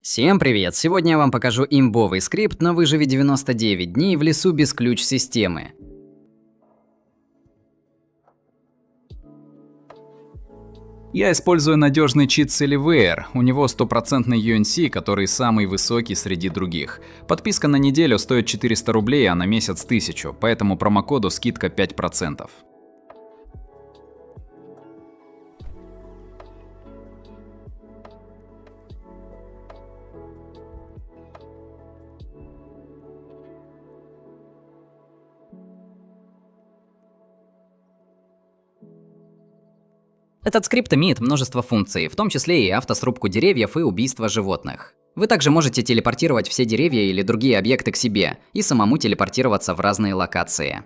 Всем привет! Сегодня я вам покажу имбовый скрипт на выживи 99 дней в лесу без ключ системы. Я использую надежный чит с Anywhere. У него 100% UNC, который самый высокий среди других. Подписка на неделю стоит 400 рублей, а на месяц 1000, поэтому промокоду скидка 5%. Этот скрипт имеет множество функций, в том числе и автосрубку деревьев и убийство животных. Вы также можете телепортировать все деревья или другие объекты к себе и самому телепортироваться в разные локации.